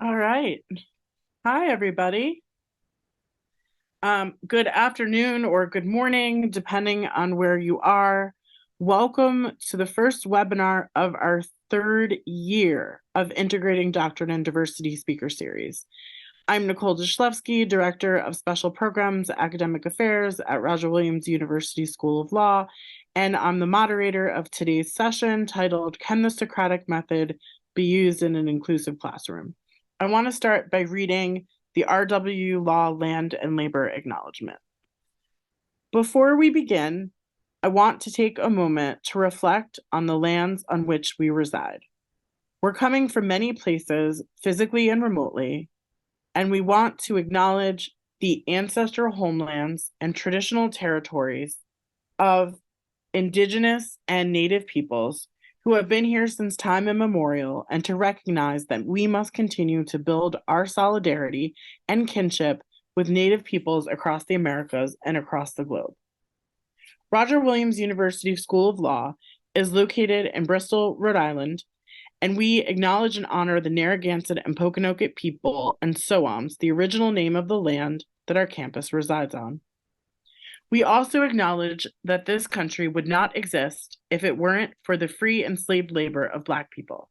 All right. Hi, everybody. Good afternoon or good morning, depending on where you are. Welcome to the first webinar of our third year of Integrating Doctrine and Diversity Speaker Series. I'm Nicole Dyszlewski, Director of Special Programs, Academic Affairs at Roger Williams University School of Law, and I'm the moderator of today's session titled, Can the Socratic Method be Used in an Inclusive Classroom? I want to start by reading the RW Law Land and Labor Acknowledgement. Before we begin, I want to take a moment to reflect on the lands on which we reside. We're coming from many places, physically and remotely, and we want to acknowledge the ancestral homelands and traditional territories of Indigenous and Native peoples who have been here since time immemorial, and to recognize that we must continue to build our solidarity and kinship with Native peoples across the Americas and across the globe. Roger Williams University School of Law is located in Bristol, Rhode Island, and we acknowledge and honor the Narragansett and Pokanoket people and Soams, the original name of the land that our campus resides on. We also acknowledge that this country would not exist if it weren't for the free enslaved labor of Black people.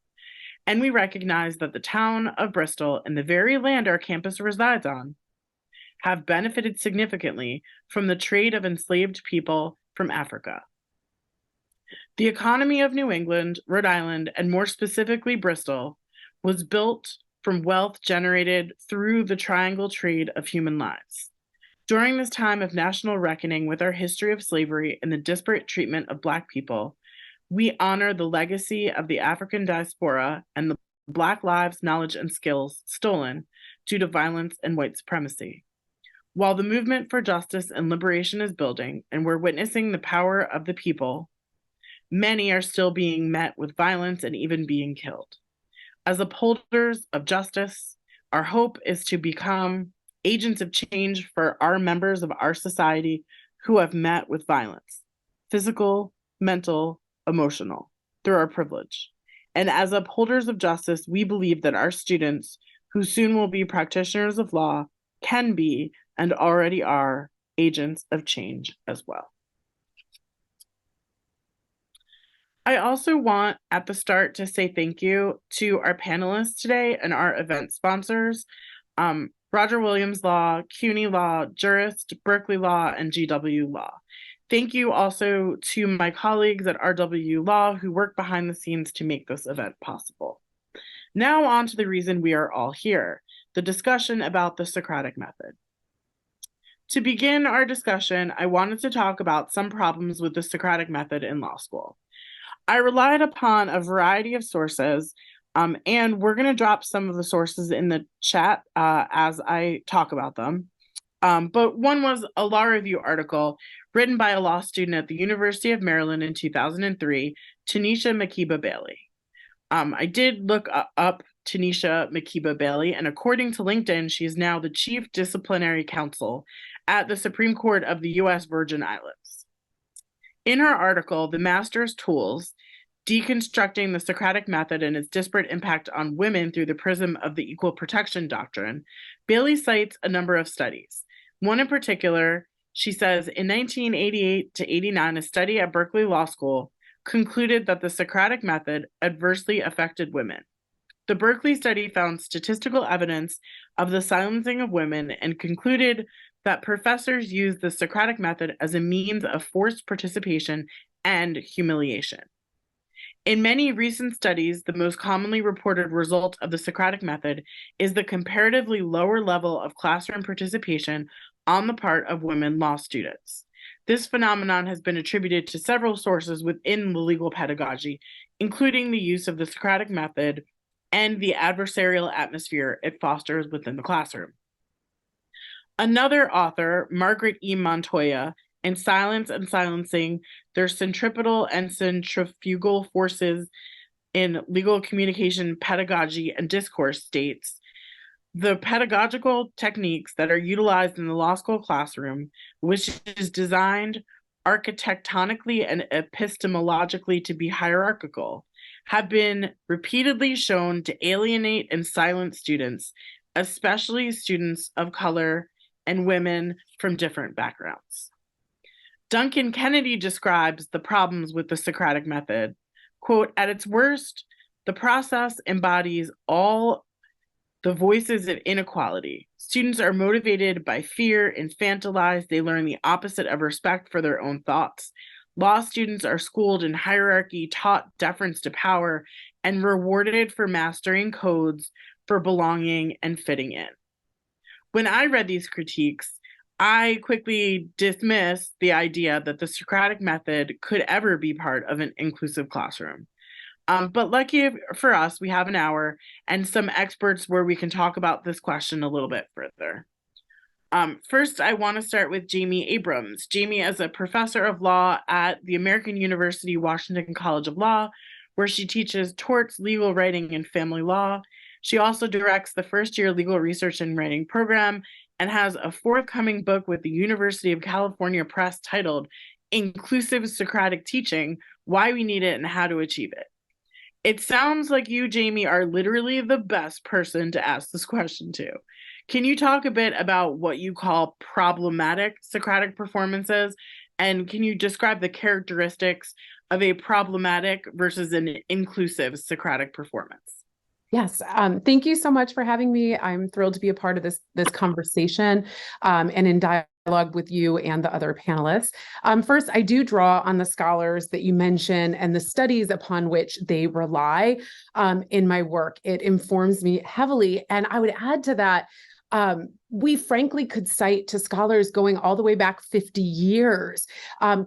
And we recognize that the town of Bristol and the very land our campus resides on have benefited significantly from the trade of enslaved people from Africa. The economy of New England, Rhode Island, and more specifically Bristol, was built from wealth generated through the triangle trade of human lives. During this time of national reckoning with our history of slavery and the disparate treatment of Black people, we honor the legacy of the African diaspora and the Black lives, knowledge, and skills stolen due to violence and white supremacy. While the movement for justice and liberation is building, and we're witnessing the power of the people, many are still being met with violence and even being killed. As upholders of justice, our hope is to become agents of change for our members of our society who have met with violence, physical, mental, emotional, through our privilege. And as upholders of justice, we believe that our students, who soon will be practitioners of law, can be and already are agents of change as well. I also want at the start to say thank you to our panelists today and our event sponsors. Roger Williams Law, CUNY Law, Jurist, Berkeley Law, and GW Law. Thank you also to my colleagues at RW Law who work behind the scenes to make this event possible. Now on to the reason we are all here, the discussion about the Socratic method. To begin our discussion, I wanted to talk about some problems with the Socratic method in law school. I relied upon a variety of sources, and we're going to drop some of the sources in the chat as I talk about them. But one was a law review article written by a law student at the University of Maryland in 2003, Tanisha Makeba Bailey. I did look up Tanisha Makeba Bailey, and according to LinkedIn, she is now the Chief Disciplinary Counsel at the Supreme Court of the U.S. Virgin Islands. In her article, The Master's Tools, Deconstructing the Socratic Method and its Disparate Impact on Women Through the Prism of the Equal Protection Doctrine, Bailey cites a number of studies. One in particular, she says, in 1988 to 89, a study at Berkeley Law School concluded that the Socratic method adversely affected women. The Berkeley study found statistical evidence of the silencing of women and concluded that professors used the Socratic method as a means of forced participation and humiliation. In many recent studies, the most commonly reported result of the Socratic method is the comparatively lower level of classroom participation on the part of women law students. This phenomenon has been attributed to several sources within the legal pedagogy, including the use of the Socratic method and the adversarial atmosphere it fosters within the classroom. Another author, Margaret E. Montoya, in Silence and Silencing, Their Centripetal and Centrifugal Forces in Legal Communication, Pedagogy, and Discourse, states, the pedagogical techniques that are utilized in the law school classroom, which is designed architectonically and epistemologically to be hierarchical, have been repeatedly shown to alienate and silence students, especially students of color and women from different backgrounds. Duncan Kennedy describes the problems with the Socratic method. Quote, at its worst, the process embodies all the voices of inequality. Students are motivated by fear, infantilized. They learn the opposite of respect for their own thoughts. Law students are schooled in hierarchy, taught deference to power, and rewarded for mastering codes for belonging and fitting in. When I read these critiques, I quickly dismissed the idea that the Socratic method could ever be part of an inclusive classroom. But lucky for us, we have an hour and some experts where we can talk about this question a little bit further. First, I want to start with Jamie Abrams. Jamie is a professor of law at the American University Washington College of Law, where she teaches torts, legal writing, and family law. She also directs the first-year legal research and writing program and has a forthcoming book with the University of California Press titled Inclusive Socratic Teaching, Why We Need It and How to Achieve It. It sounds like you, Jamie, are literally the best person to ask this question to. Can you talk a bit about what you call problematic Socratic performances? And can you describe the characteristics of a problematic versus an inclusive Socratic performance? Yes, thank you so much for having me. I'm thrilled to be a part of this conversation and in dialogue with you and the other panelists. First, I do draw on the scholars that you mentioned and the studies upon which they rely in my work. It informs me heavily. And I would add to that, we frankly could cite to scholars going all the way back 50 years.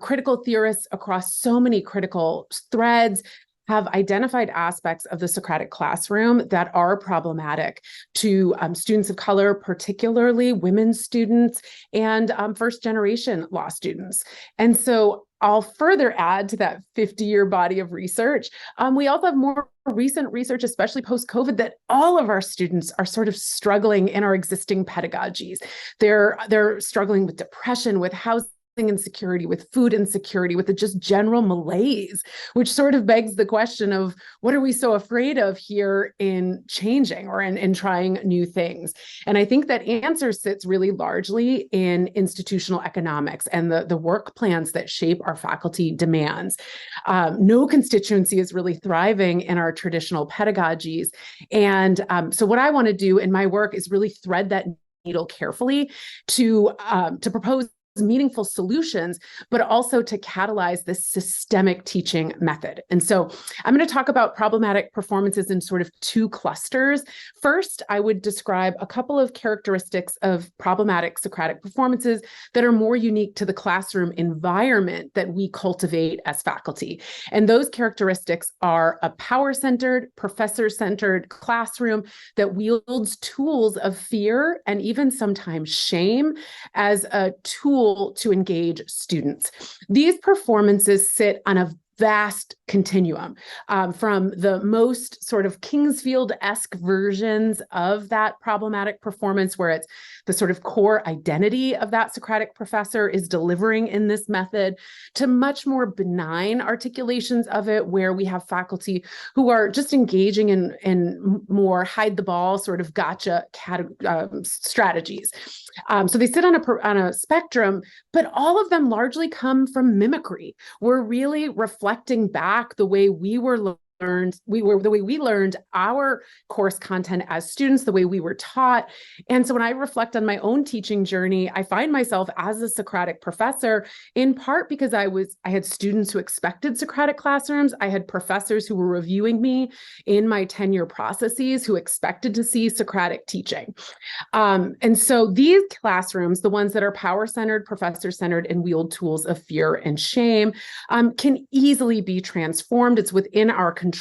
Critical theorists across so many critical threads have identified aspects of the Socratic classroom that are problematic to students of color, particularly women students and first-generation law students. And so I'll further add to that 50-year body of research. We also have more recent research, especially post-COVID, that all of our students are sort of struggling in our existing pedagogies. They're struggling with depression, with housing insecurity, with food insecurity, with the just general malaise, which sort of begs the question of what are we so afraid of here in changing or in trying new things? And I think that answer sits really largely in institutional economics and the work plans that shape our faculty demands. No constituency is really thriving in our traditional pedagogies. And so what I want to do in my work is really thread that needle carefully to propose meaningful solutions, but also to catalyze this systemic teaching method. And so I'm going to talk about problematic performances in sort of two clusters. First, I would describe a couple of characteristics of problematic Socratic performances that are more unique to the classroom environment that we cultivate as faculty. And those characteristics are a power-centered, professor-centered classroom that wields tools of fear and even sometimes shame as a tool to engage students. These performances sit on a vast continuum from the most sort of Kingsfield-esque versions of that problematic performance, where it's the sort of core identity of that Socratic professor is delivering in this method, to much more benign articulations of it, where we have faculty who are just engaging in more hide the ball sort of gotcha strategies. So they sit on a spectrum, but all of them largely come from mimicry. We're really reflecting back the way we were learned, the way we learned our course content as students, the way we were taught. And so when I reflect on my own teaching journey, I find myself as a Socratic professor, in part because I had students who expected Socratic classrooms. I had professors who were reviewing me in my tenure processes who expected to see Socratic teaching. And so these classrooms, the ones that are power-centered, professor-centered, and wield tools of fear and shame, can easily be transformed. It's within our control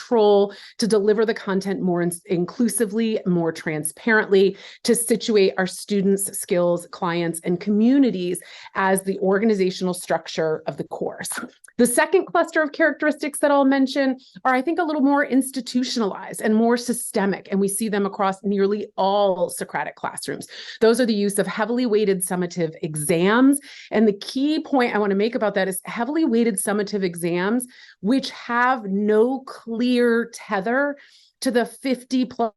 to deliver the content more inclusively, more transparently, to situate our students, skills, clients, and communities as the organizational structure of the course. The second cluster of characteristics that I'll mention are, I think, a little more institutionalized and more systemic, and we see them across nearly all Socratic classrooms. Those are the use of heavily weighted summative exams, and the key point I want to make about that is heavily weighted summative exams, which have no clear clear tether to the 50 plus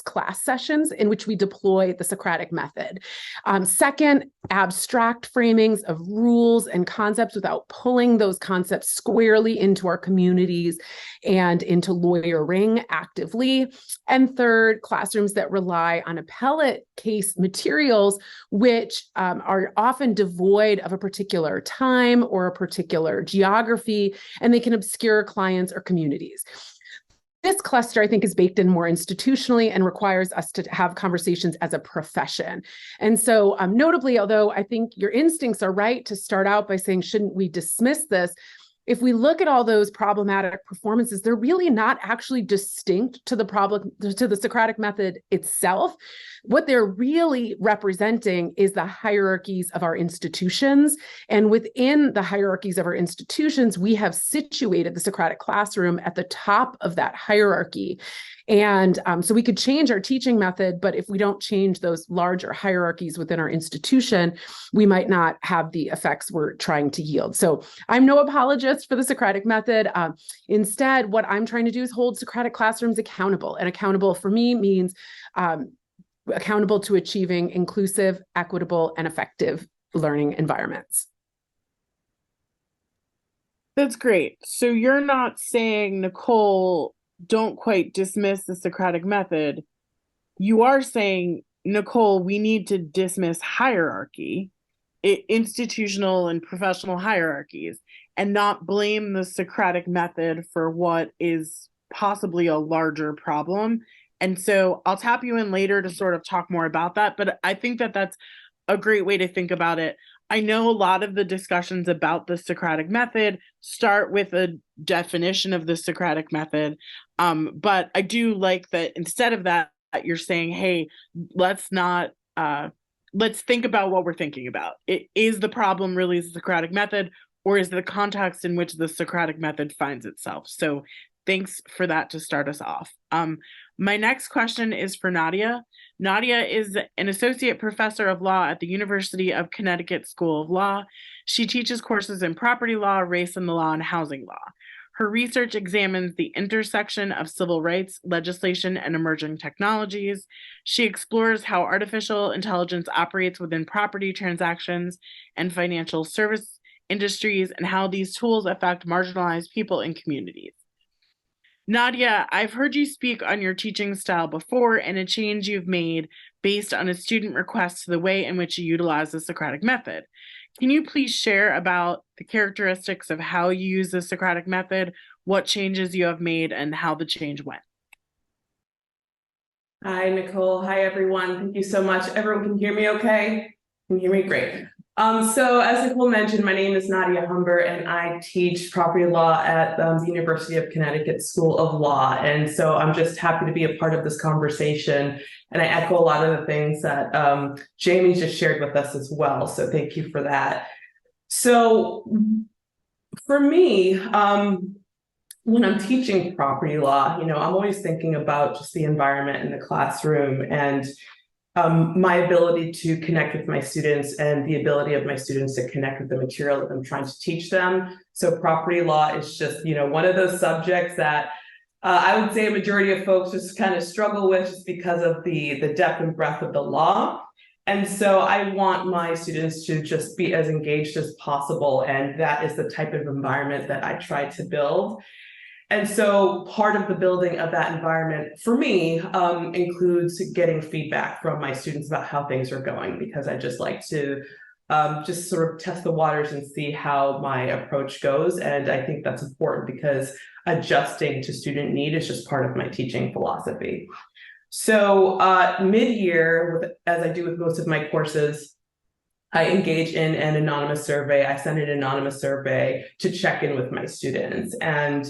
class sessions in which we deploy the Socratic method. Second, abstract framings of rules and concepts without pulling those concepts squarely into our communities and into lawyering actively. And third, classrooms that rely on appellate case materials, which are often devoid of a particular time or a particular geography, and they can obscure clients or communities. This cluster, I think, is baked in more institutionally and requires us to have conversations as a profession. And so notably, although I think your instincts are right to start out by saying, shouldn't we dismiss this? If we look at all those problematic performances, they're really not actually distinct to the Socratic method itself. What they're really representing is the hierarchies of our institutions. And within the hierarchies of our institutions, we have situated the Socratic classroom at the top of that hierarchy. And so we could change our teaching method, but if we don't change those larger hierarchies within our institution, we might not have the effects we're trying to yield. So I'm no apologist for the Socratic method. Instead, what I'm trying to do is hold Socratic classrooms accountable. And accountable for me means accountable to achieving inclusive, equitable, and effective learning environments. That's great. So you're not saying, Nicole, don't quite dismiss the Socratic method. You are saying, Nicole, we need to dismiss hierarchy, institutional and professional hierarchies, and not blame the Socratic method for what is possibly a larger problem. And so I'll tap you in later to sort of talk more about that, but I think that that's a great way to think about it. I know a lot of the discussions about the Socratic method start with a definition of the Socratic method, but I do like that instead of that, you're saying, hey, let's think about what we're thinking about. Is the problem really the Socratic method, or is the context in which the Socratic method finds itself? So thanks for that to start us off. My next question is for Nadia. Nadia is an associate professor of law at the University of Connecticut School of Law. She teaches courses in property law, race in the law, and housing law. Her research examines the intersection of civil rights, legislation, and emerging technologies. She explores how artificial intelligence operates within property transactions and financial service industries, and how these tools affect marginalized people and communities. Nadia, I've heard you speak on your teaching style before and a change you've made based on a student request to the way in which you utilize the Socratic method. Can you please share about the characteristics of how you use the Socratic method, what changes you have made, and how the change went? Hi, Nicole. Hi, everyone. Thank you so much. Everyone can hear me okay? Can you hear me? Great. So as Nicole mentioned, my name is Nadia Humber, and I teach property law at the University of Connecticut School of Law. And so I'm just happy to be a part of this conversation. And I echo a lot of the things that Jamie just shared with us as well. So thank you for that. So for me, when I'm teaching property law, I'm always thinking about just the environment in the classroom and my ability to connect with my students and the ability of my students to connect with the material that I'm trying to teach them. So property law is just, one of those subjects that I would say a majority of folks just kind of struggle with just because of the depth and breadth of the law. And so I want my students to just be as engaged as possible. And that is the type of environment that I try to build. And so part of the building of that environment for me includes getting feedback from my students about how things are going, because I just like to just sort of test the waters and see how my approach goes. And I think that's important because adjusting to student need is just part of my teaching philosophy. So mid-year, as I do with most of my courses, I engage in an anonymous survey. I send an anonymous survey to check in with my students. And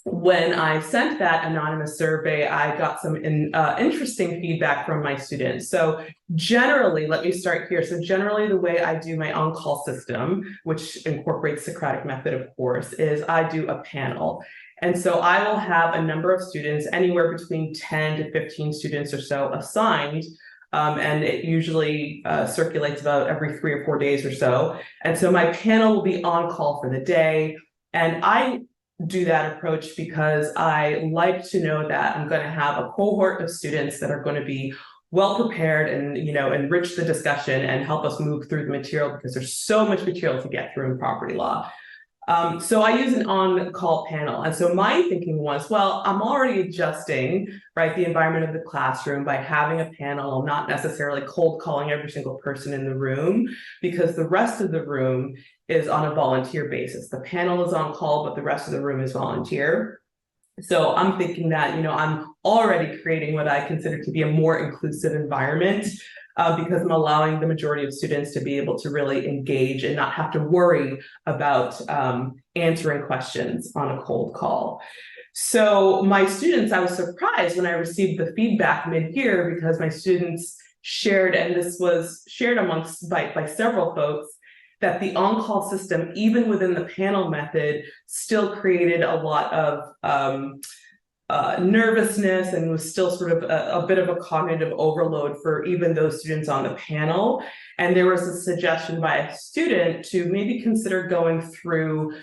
when I sent that anonymous survey, I got some interesting feedback from my students. So generally, let me start here. So generally, the way I do my on-call system, which incorporates Socratic method, of course, is I do a panel. And so I will have a number of students, anywhere between 10 to 15 students or so assigned. And it usually circulates about every 3 or 4 days or so. And so my panel will be on call for the day. And I do that approach because I like to know that I'm going to have a cohort of students that are going to be well prepared and, enrich the discussion and help us move through the material, because there's so much material to get through in property law. So I use an on-call panel. And so my thinking was, well, I'm already adjusting, right, the environment of the classroom by having a panel. I'm not necessarily cold calling every single person in the room, because the rest of the room is on a volunteer basis. The panel is on call, but the rest of the room is volunteer. So I'm thinking that, I'm already creating what I consider to be a more inclusive environment, because I'm allowing the majority of students to be able to really engage and not have to worry about answering questions on a cold call. So my students, I was surprised when I received the feedback mid-year, because my students shared, and this was shared amongst by several folks, that the on-call system, even within the panel method, still created a lot of nervousness, and was still sort of a bit of a cognitive overload for even those students on the panel. And there was a suggestion by a student to maybe consider going through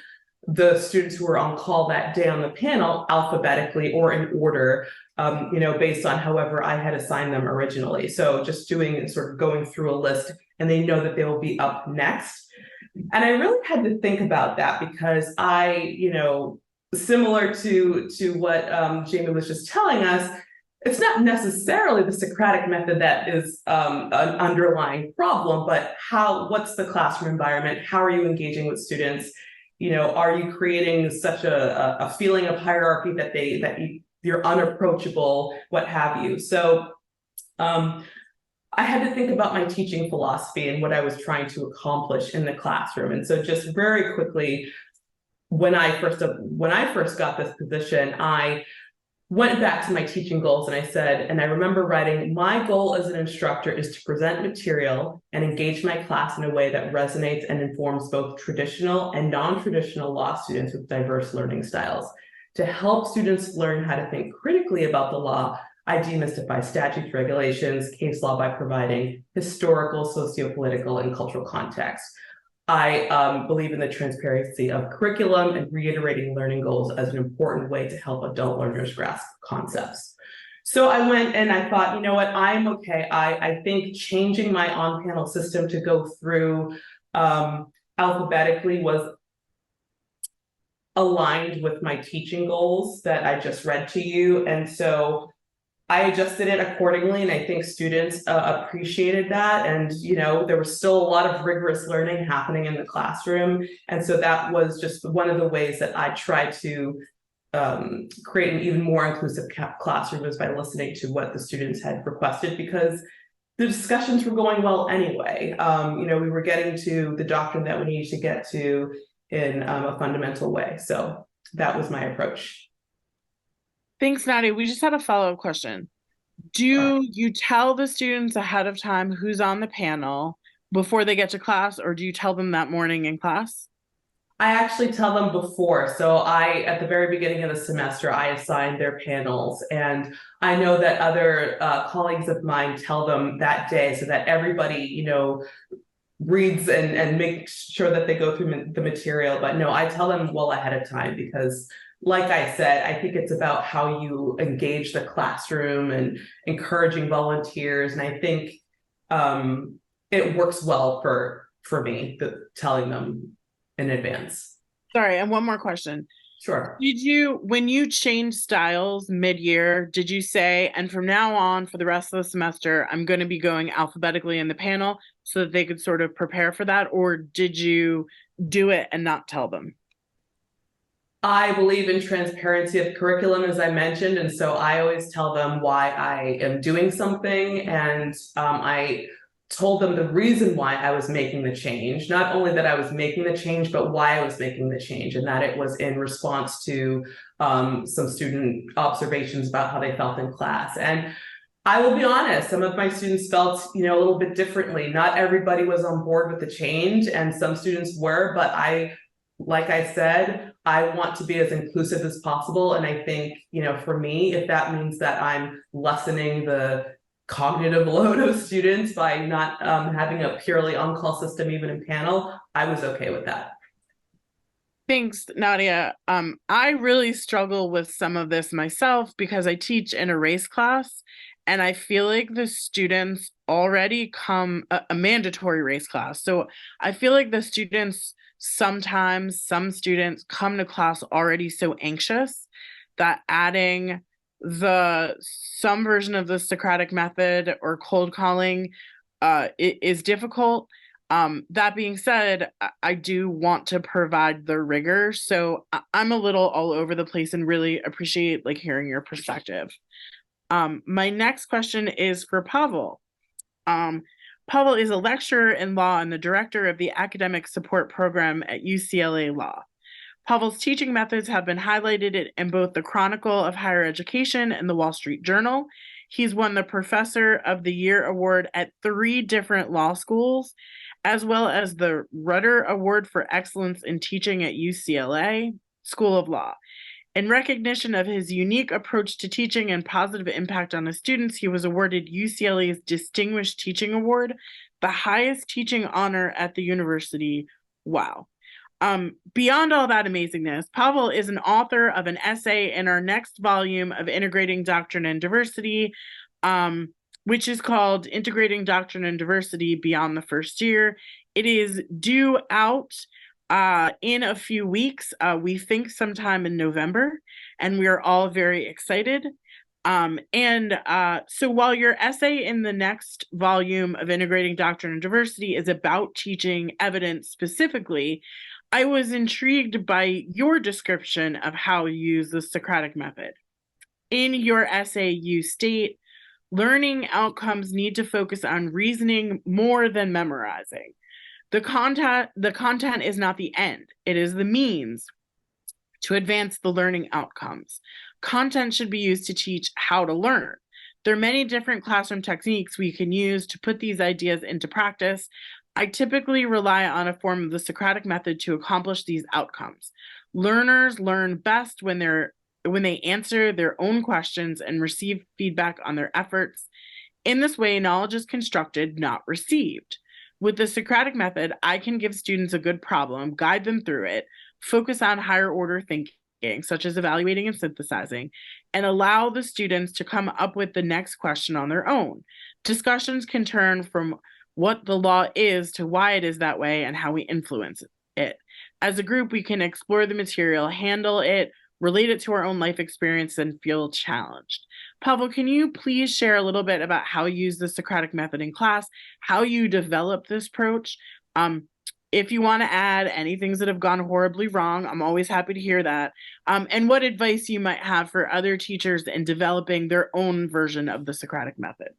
the students who were on call that day on the panel alphabetically or in order, based on however I had assigned them originally. So just doing sort of going through a list, and they know that they will be up next. And I really had to think about that, because I, similar to what Jamie was just telling us, it's not necessarily the Socratic method that is an underlying problem, but what's the classroom environment? How are you engaging with students? Are you creating such a feeling of hierarchy that you're unapproachable, what have you? So I had to think about my teaching philosophy and what I was trying to accomplish in the classroom. And so just very quickly, when I first got this position, I went back to my teaching goals, and I said, and I remember writing, my goal as an instructor is to present material and engage my class in a way that resonates and informs both traditional and non-traditional law students with diverse learning styles. To help students learn how to think critically about the law, I demystify statutes, regulations, case law by providing historical, sociopolitical, and cultural context. I believe in the transparency of curriculum and reiterating learning goals as an important way to help adult learners grasp concepts. So I went and I thought, you know what, I'm okay. I think changing my on-panel system to go through alphabetically was aligned with my teaching goals that I just read to you. And so I adjusted it accordingly, and I think students appreciated that. And, there was still a lot of rigorous learning happening in the classroom. And so that was just one of the ways that I tried to create an even more inclusive classroom, is by listening to what the students had requested, because the discussions were going well anyway. We were getting to the doctrine that we needed to get to in a fundamental way. So that was my approach. Thanks, Nadia. We just had a follow-up question. Do you tell the students ahead of time who's on the panel before they get to class, or do you tell them that morning in class? I actually tell them before. So at the very beginning of the semester, I assign their panels, and I know that other colleagues of mine tell them that day, so that everybody, reads and make sure that they go through the material. But no, I tell them well ahead of time, because like I said, I think it's about how you engage the classroom and encouraging volunteers. And I think it works well for me, telling them in advance. Sorry, and one more question. Sure. When you changed styles mid-year, did you say, and from now on for the rest of the semester, I'm going to be going alphabetically in the panel, so that they could sort of prepare for that? Or did you do it and not tell them? I believe in transparency of curriculum, as I mentioned, and so I always tell them why I am doing something, and I told them the reason why I was making the change, not only that I was making the change, but why I was making the change, and that it was in response to some student observations about how they felt in class. And I will be honest, some of my students felt, a little bit differently. Not everybody was on board with the change, and some students were, but like I said, I want to be as inclusive as possible. And I think, for me, if that means that I'm lessening the cognitive load of students by not having a purely on-call system, even in panel, I was okay with that. Thanks, Nadia. I really struggle with some of this myself because I teach in a race class, and I feel like the students already come a mandatory race class. So I feel like the students sometimes, some students come to class already so anxious that adding some version of the Socratic method or cold calling is difficult. That being said, I do want to provide the rigor, so I'm a little all over the place and really appreciate like hearing your perspective. My next question is for Pavel. Pavel is a lecturer in law and the director of the academic support program at UCLA Law. Pavel's teaching methods have been highlighted in both the Chronicle of Higher Education and the Wall Street Journal. He's won the Professor of the Year award at 3 different law schools, as well as the Rudder Award for Excellence in Teaching at UCLA School of Law. In recognition of his unique approach to teaching and positive impact on his students, he was awarded UCLA's Distinguished Teaching Award, the highest teaching honor at the university. Wow. Beyond all that amazingness, Pavel is an author of an essay in our next volume of Integrating Doctrine and Diversity, which is called Integrating Doctrine and Diversity Beyond the First Year. It is due out in a few weeks. We think sometime in November, and we are all very excited. So while your essay in the next volume of Integrating Doctrine and Diversity is about teaching evidence specifically, I was intrigued by your description of how you use the Socratic method. In your essay, you state, learning outcomes need to focus on reasoning more than memorizing. The content is not the end, it is the means to advance the learning outcomes. Content should be used to teach how to learn. There are many different classroom techniques we can use to put these ideas into practice. I typically rely on a form of the Socratic method to accomplish these outcomes. Learners learn best when they answer their own questions and receive feedback on their efforts. In this way, knowledge is constructed, not received. With the Socratic method, I can give students a good problem, guide them through it, focus on higher order thinking, such as evaluating and synthesizing, and allow the students to come up with the next question on their own. Discussions can turn from what the law is to why it is that way and how we influence it. As a group, we can explore the material, handle it, relate it to our own life experience, and feel challenged. Pavel, can you please share a little bit about how you use the Socratic method in class, how you develop this approach? If you want to add any things that have gone horribly wrong, I'm always happy to hear that. And what advice you might have for other teachers in developing their own version of the Socratic method.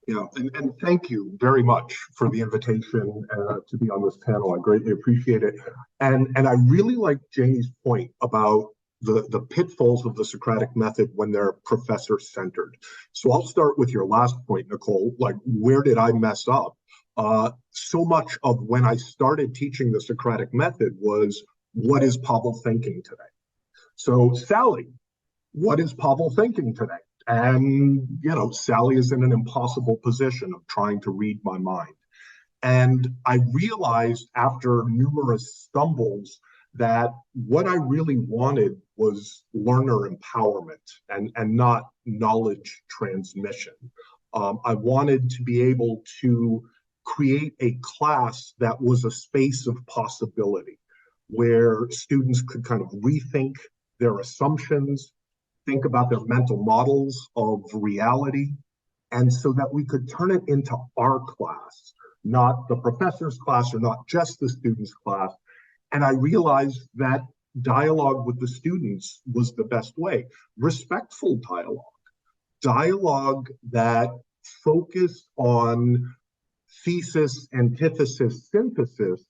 Yeah, and thank you very much for the invitation to be on this panel. I greatly appreciate it. And I really like Janie's point about the pitfalls of the Socratic method when they're professor-centered. So I'll start with your last point, Nicole, like where did I mess up? So much of when I started teaching the Socratic method was, what is Pavel thinking today? So Sally, what is Pavel thinking today? And, Sally is in an impossible position of trying to read my mind. And I realized after numerous stumbles that what I really wanted was learner empowerment and not knowledge transmission. I wanted to be able to create a class that was a space of possibility where students could kind of rethink their assumptions, think about their mental models of reality, and so that we could turn it into our class, not the professor's class or not just the student's class. And I realized that dialogue with the students was the best way. Respectful dialogue that focused on thesis, antithesis, synthesis,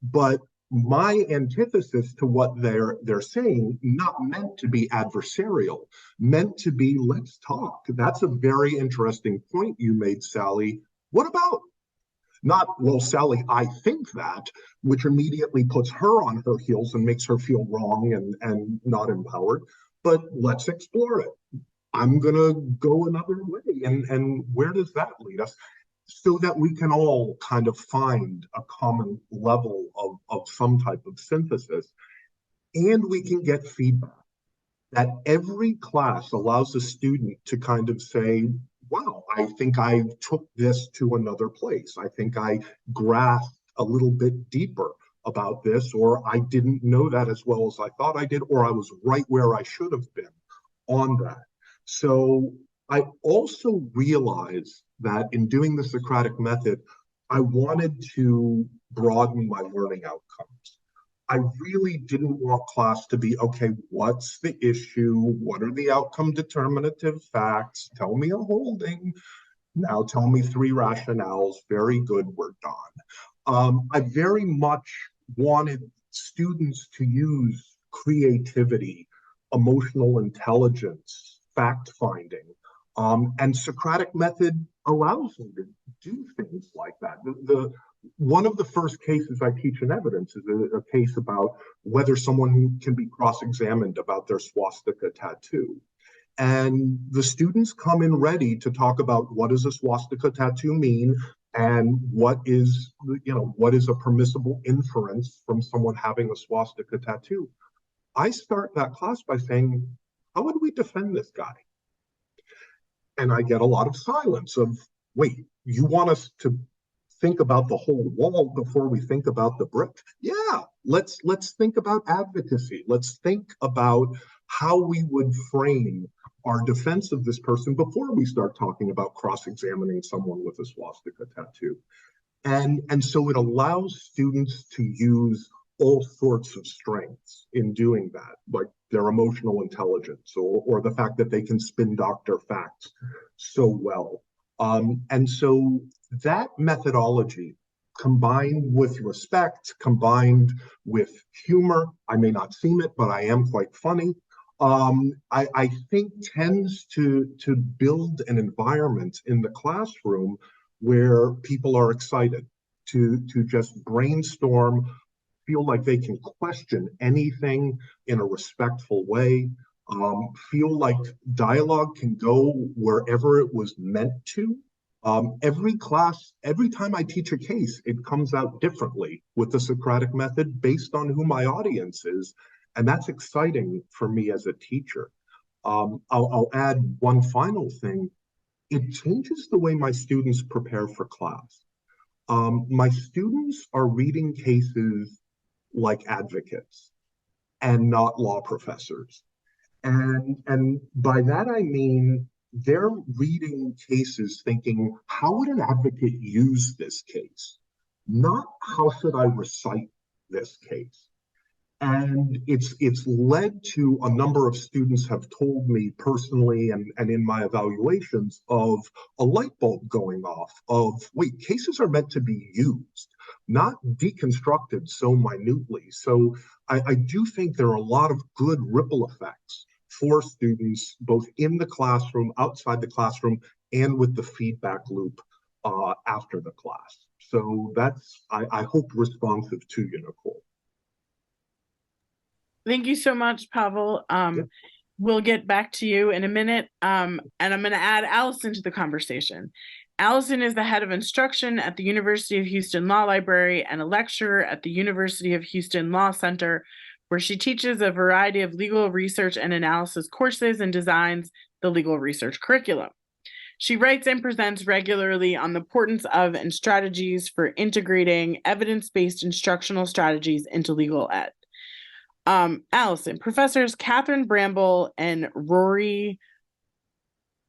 but my antithesis to what they're saying, not meant to be adversarial, meant to be, let's talk. That's a very interesting point you made, Sally. What about? Not, well, Sally, I think that, which immediately puts her on her heels and makes her feel wrong and not empowered, but let's explore it. I'm going to go another way. And where does that lead us? So that we can all kind of find a common level of some type of synthesis. and we can get feedback. That every class allows a student to kind of say, wow, I think I took this to another place. I think I grasped a little bit deeper about this, or I didn't know that as well as I thought I did, or I was right where I should have been on that. So I also realized that in doing the Socratic method, I wanted to broaden my learning outcomes. I really didn't want class to be, okay, what's the issue? What are the outcome determinative facts? Tell me a holding. Now tell me 3 rationales. Very good, we're done. I very much wanted students to use creativity, emotional intelligence, fact finding. And Socratic method allows me to do things like that. One of the first cases I teach in evidence is a case about whether someone can be cross-examined about their swastika tattoo. And the students come in ready to talk about what does a swastika tattoo mean and what is a permissible inference from someone having a swastika tattoo. I start that class by saying, how would we defend this guy? And I get a lot of silence of, wait, you want us to think about the whole wall before we think about the brick? Yeah, let's think about advocacy. Let's think about how we would frame our defense of this person before we start talking about cross-examining someone with a swastika tattoo. And so it allows students to use all sorts of strengths in doing that, like their emotional intelligence or the fact that they can spin doctor facts so well. And so that methodology, combined with respect, combined with humor, I may not seem it, but I am quite funny, I think tends to build an environment in the classroom where people are excited to just brainstorm, feel like they can question anything in a respectful way, feel like dialogue can go wherever it was meant to. Every time I teach a case, it comes out differently with the Socratic method based on who my audience is. And that's exciting for me as a teacher. I'll add one final thing. It changes the way my students prepare for class. My students are reading cases like advocates and not law professors. And by that I mean they're reading cases thinking, how would an advocate use this case? Not how should I recite this case? And it's led to a number of students have told me personally and in my evaluations of a light bulb going off of, wait, cases are meant to be used, not deconstructed so minutely. So I do think there are a lot of good ripple effects for students, both in the classroom, outside the classroom, and with the feedback loop after the class. So that's, I hope, responsive to you, Nicole. Thank you so much, Pavel. We'll get back to you in a minute. And I'm going to add Allison to the conversation. Allison is the head of instruction at the University of Houston Law Library and a lecturer at the University of Houston Law Center, where she teaches a variety of legal research and analysis courses and designs the legal research curriculum. She writes and presents regularly on the importance of and strategies for integrating evidence-based instructional strategies into legal ed. Allison, Professors Catherine Bramble and Rory,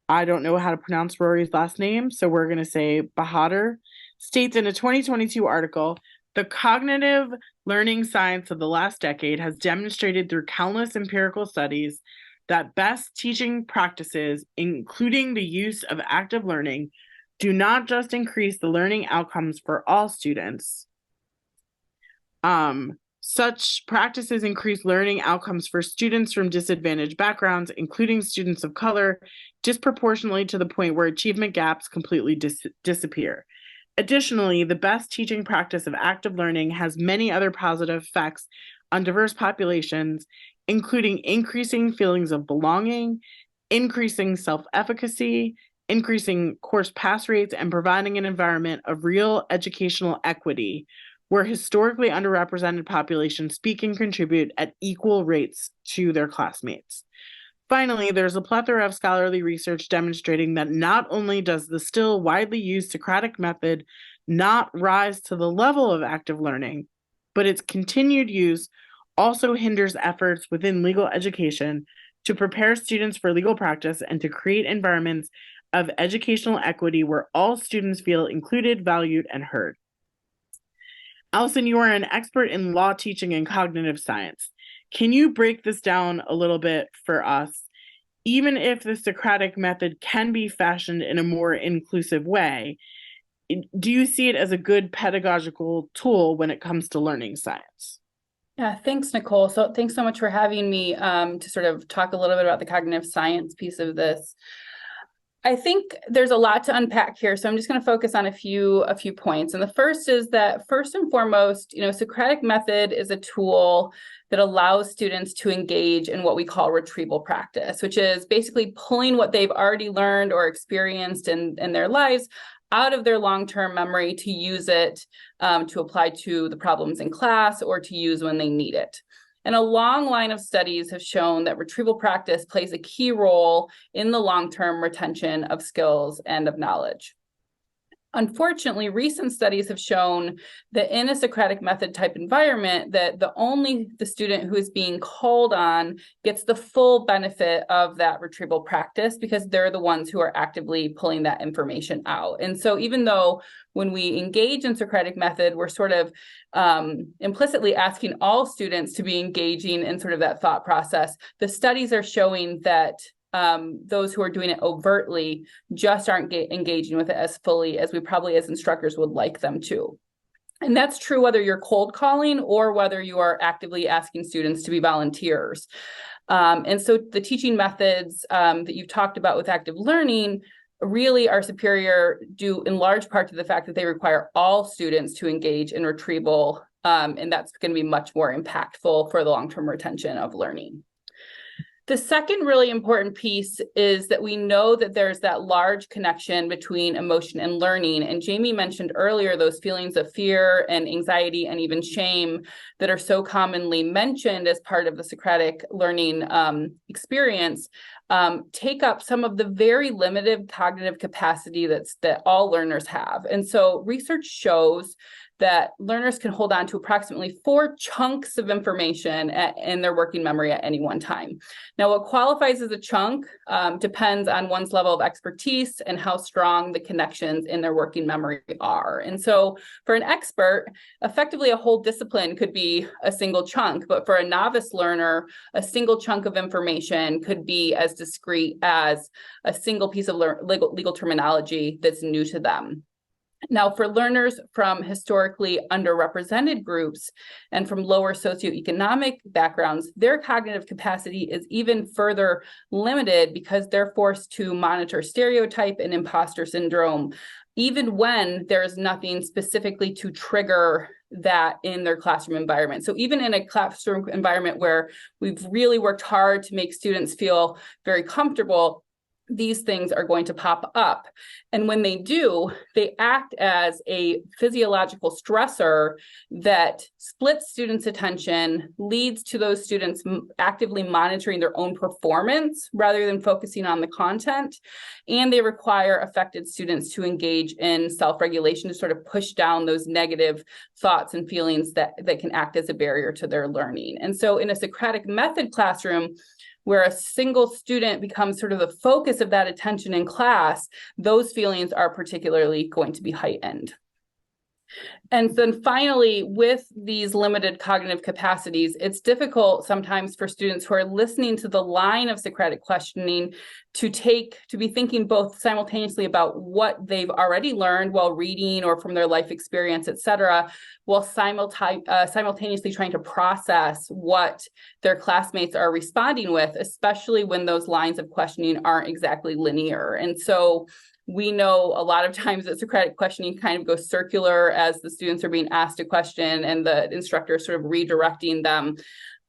I don't know how to pronounce Rory's last name, so we're going to say Bahadur, states in a 2022 article, the cognitive learning science of the last decade has demonstrated through countless empirical studies that best teaching practices, including the use of active learning, do not just increase the learning outcomes for all students. Such practices increase learning outcomes for students from disadvantaged backgrounds, including students of color, disproportionately to the point where achievement gaps completely disappear. Additionally, the best teaching practice of active learning has many other positive effects on diverse populations, including increasing feelings of belonging, increasing self-efficacy, increasing course pass rates, and providing an environment of real educational equity where historically underrepresented populations speak and contribute at equal rates to their classmates. Finally, there's a plethora of scholarly research demonstrating that not only does the still widely used Socratic method not rise to the level of active learning, but its continued use also hinders efforts within legal education to prepare students for legal practice and to create environments of educational equity where all students feel included, valued, and heard. Allison, you are an expert in law teaching and cognitive science. Can you break this down a little bit for us? Even if the Socratic method can be fashioned in a more inclusive way, do you see it as a good pedagogical tool when it comes to learning science? Yeah, thanks, Nicole. So thanks so much for having me to sort of talk a little bit about the cognitive science piece of this. I think there's a lot to unpack here, so I'm just going to focus on a few points. And the first is that, first and foremost, Socratic method is a tool that allows students to engage in what we call retrieval practice, which is basically pulling what they've already learned or experienced in their lives out of their long-term memory to use it to apply to the problems in class or to use when they need it. And a long line of studies have shown that retrieval practice plays a key role in the long-term retention of skills and of knowledge. Unfortunately, recent studies have shown that in a Socratic method type environment, that the student who is being called on gets the full benefit of that retrieval practice because they're the ones who are actively pulling that information out. And so even though when we engage in Socratic method, we're sort of implicitly asking all students to be engaging in sort of that thought process, the studies are showing that those who are doing it overtly just aren't engaging with it as fully as we probably as instructors would like them to. And that's true whether you're cold calling or whether you are actively asking students to be volunteers. And so the teaching methods that you've talked about with active learning really are superior due in large part to the fact that they require all students to engage in retrieval. And that's going to be much more impactful for the long-term retention of learning. The second really important piece is that we know that there's that large connection between emotion and learning. And Jamie mentioned earlier those feelings of fear and anxiety and even shame that are so commonly mentioned as part of the Socratic learning experience take up some of the very limited cognitive capacity that all learners have. And so research shows that learners can hold on to approximately 4 chunks of information in their working memory at any one time. Now, what qualifies as a chunk depends on one's level of expertise and how strong the connections in their working memory are. And so for an expert, effectively a whole discipline could be a single chunk, but for a novice learner, a single chunk of information could be as discrete as a single piece of legal terminology that's new to them. Now, for learners from historically underrepresented groups and from lower socioeconomic backgrounds, their cognitive capacity is even further limited because they're forced to monitor stereotype and imposter syndrome, even when there's nothing specifically to trigger that in their classroom environment. So even in a classroom environment where we've really worked hard to make students feel very comfortable, these things are going to pop up. And when they do, they act as a physiological stressor that splits students' attention, leads to those students actively monitoring their own performance rather than focusing on the content. And they require affected students to engage in self-regulation to sort of push down those negative thoughts and feelings that can act as a barrier to their learning. And so in a Socratic method classroom, where a single student becomes sort of the focus of that attention in class, those feelings are particularly going to be heightened. And then finally, with these limited cognitive capacities, it's difficult sometimes for students who are listening to the line of Socratic questioning to be thinking both simultaneously about what they've already learned while reading or from their life experience, et cetera, while simultaneously trying to process what their classmates are responding with, especially when those lines of questioning aren't exactly linear. And so we know a lot of times that Socratic questioning kind of goes circular as the students are being asked a question and the instructor is sort of redirecting them.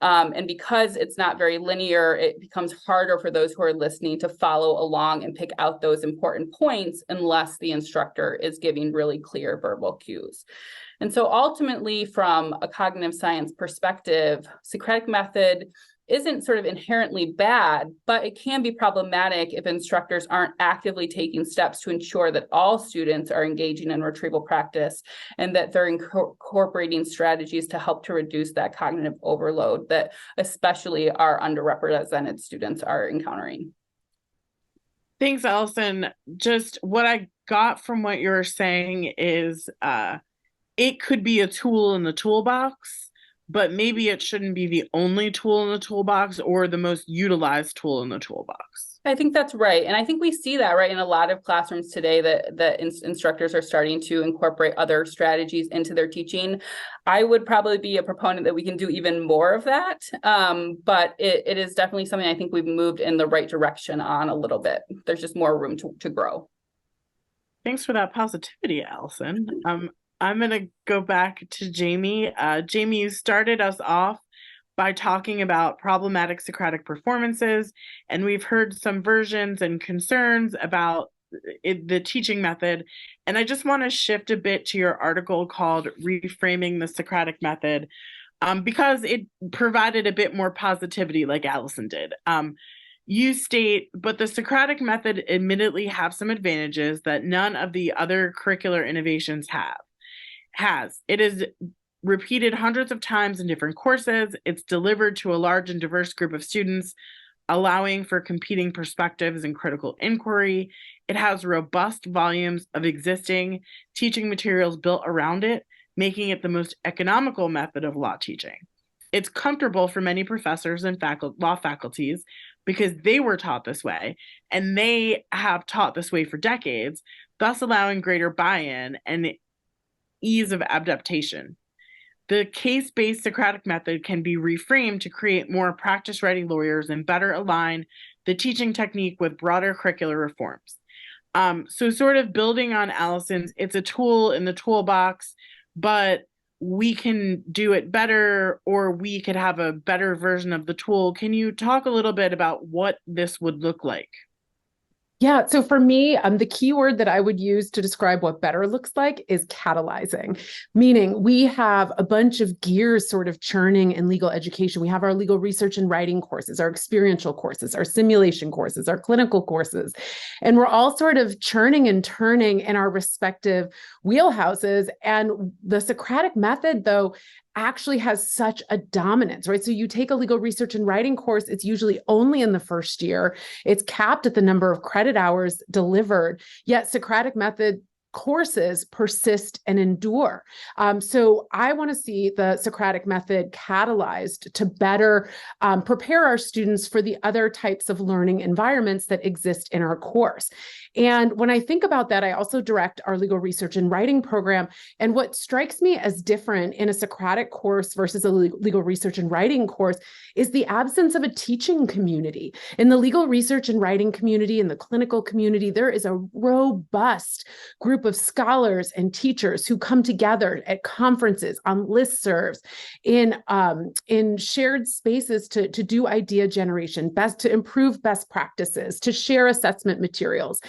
And because it's not very linear, it becomes harder for those who are listening to follow along and pick out those important points unless the instructor is giving really clear verbal cues. And so ultimately, from a cognitive science perspective, Socratic method isn't sort of inherently bad, but it can be problematic if instructors aren't actively taking steps to ensure that all students are engaging in retrieval practice and that they're incorporating strategies to help to reduce that cognitive overload that especially our underrepresented students are encountering. Thanks, Allison. Just what I got from what you're saying is it could be a tool in the toolbox, but maybe it shouldn't be the only tool in the toolbox or the most utilized tool in the toolbox. I think that's right. And I think we see that right in a lot of classrooms today that instructors are starting to incorporate other strategies into their teaching. I would probably be a proponent that we can do even more of that. But it is definitely something I think we've moved in the right direction on a little bit. There's just more room to grow. Thanks for that positivity, Allison. I'm going to go back to Jamie. Jamie, you started us off by talking about problematic Socratic performances, and we've heard some versions and concerns about the teaching method. And I just want to shift a bit to your article called Reframing the Socratic Method, because it provided a bit more positivity like Allison did. You state, but the Socratic method admittedly have some advantages that none of the other curricular innovations has. It is repeated hundreds of times in different courses. It's delivered to a large and diverse group of students, allowing for competing perspectives and critical inquiry. It has robust volumes of existing teaching materials built around it, making it the most economical method of law teaching. It's comfortable for many professors and law faculties because they were taught this way, and they have taught this way for decades, thus allowing greater buy-in and ease of adaptation. The case-based Socratic method can be reframed to create more practice-ready lawyers and better align the teaching technique with broader curricular reforms. So sort of building on Allison's, it's a tool in the toolbox, but we can do it better, or we could have a better version of the tool. Can you talk a little bit about what this would look like? Yeah, so for me, the key word that I would use to describe what better looks like is catalyzing, meaning we have a bunch of gears sort of churning in legal education. We have our legal research and writing courses, our experiential courses, our simulation courses, our clinical courses, and we're all sort of churning and turning in our respective wheelhouses. And the Socratic method, though, actually has such a dominance, right? So you take a legal research and writing course, it's usually only in the first year. It's capped at the number of credit hours delivered, yet Socratic method courses persist and endure. So I want to see the Socratic method catalyzed to better prepare our students for the other types of learning environments that exist in our course. And when I think about that, I also direct our legal research and writing program. And what strikes me as different in a Socratic course versus a legal research and writing course is the absence of a teaching community. In the legal research and writing community, in the clinical community, there is a robust group of scholars and teachers who come together at conferences, on listservs, in shared spaces to do idea generation, to improve best practices, to share assessment materials.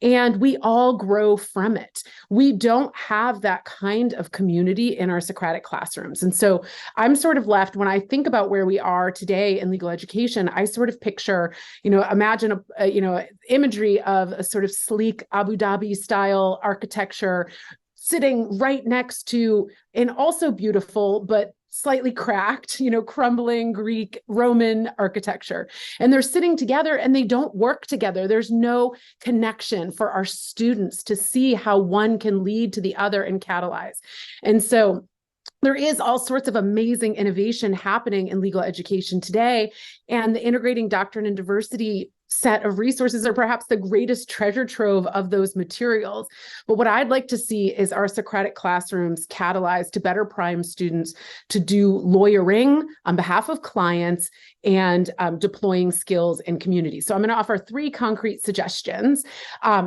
And we all grow from it. We don't have that kind of community in our Socratic classrooms. And so I'm sort of left, when I think about where we are today in legal education, I sort of picture, imagine imagery of a sort of sleek Abu Dhabi style architecture sitting right next to an also beautiful, but slightly cracked, crumbling Greek Roman architecture. And they're sitting together and they don't work together. There's no connection for our students to see how one can lead to the other and catalyze. And so there is all sorts of amazing innovation happening in legal education today. And the Integrating Doctrine and Diversity set of resources are perhaps the greatest treasure trove of those materials. But what I'd like to see is our Socratic classrooms catalyzed to better prime students to do lawyering on behalf of clients and deploying skills in communities. So I'm going to offer 3 concrete suggestions.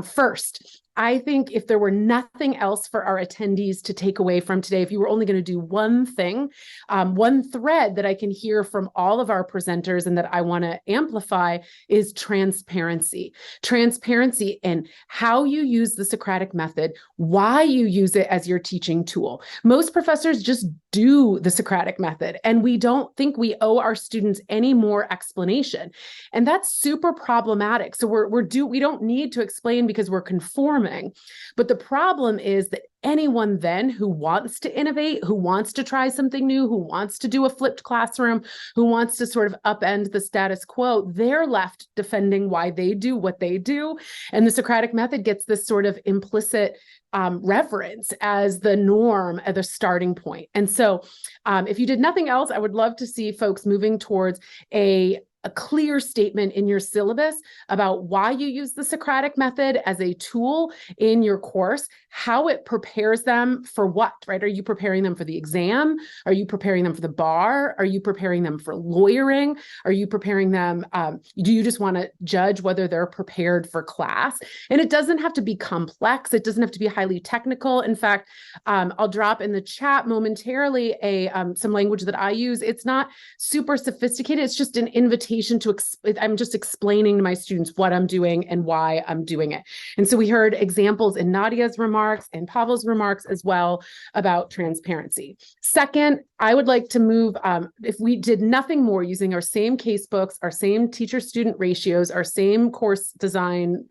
First, I think if there were nothing else for our attendees to take away from today, if you were only going to do one thing, one thread that I can hear from all of our presenters and that I want to amplify is transparency. Transparency in how you use the Socratic method, why you use it as your teaching tool. Most professors just do the Socratic method, and we don't think we owe our students any more explanation. And that's super problematic. So we don't need to explain because we're conforming. But the problem is that anyone then who wants to innovate, who wants to try something new, who wants to do a flipped classroom, who wants to sort of upend the status quo, they're left defending why they do what they do. And the Socratic method gets this sort of implicit reverence as the norm, at the starting point. And so if you did nothing else, I would love to see folks moving towards a clear statement in your syllabus about why you use the Socratic method as a tool in your course, how it prepares them for what, right? Are you preparing them for the exam? Are you preparing them for the bar? Are you preparing them for lawyering? Are you preparing them, do you just want to judge whether they're prepared for class? And it doesn't have to be complex. It doesn't have to be highly technical. In fact, I'll drop in the chat momentarily some language that I use. It's not super sophisticated. It's just an invitation I'm just explaining to my students what I'm doing and why I'm doing it. And so we heard examples in Nadia's remarks and Pavel's remarks as well about transparency. Second, I would like to move, if we did nothing more using our same casebooks, our same teacher-student ratios, our same course design,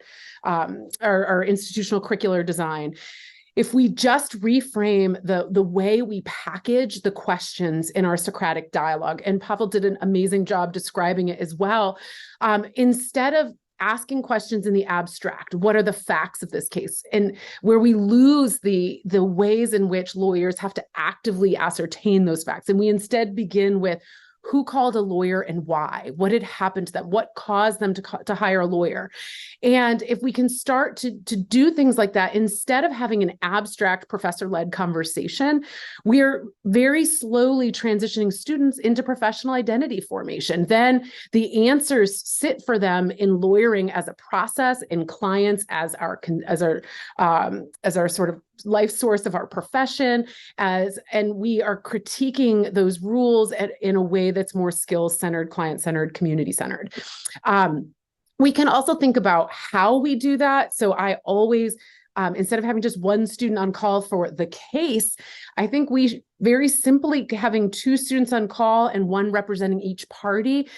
our institutional curricular design, if we just reframe the way we package the questions in our Socratic dialogue, and Pavel did an amazing job describing it as well, instead of asking questions in the abstract, what are the facts of this case? And where we lose the ways in which lawyers have to actively ascertain those facts. And we instead begin with, who called a lawyer and why? What had happened to them? What caused them to hire a lawyer? And if we can start to do things like that, instead of having an abstract professor-led conversation, we're very slowly transitioning students into professional identity formation. Then the answers sit for them in lawyering as a process, in clients as our sort of life source of our profession, and we are critiquing those rules in a way that's more skills-centered, client-centered, community-centered. We can also think about how we do that. So I always, instead of having just one student on call for the case, I think we very simply having two students on call and one representing each party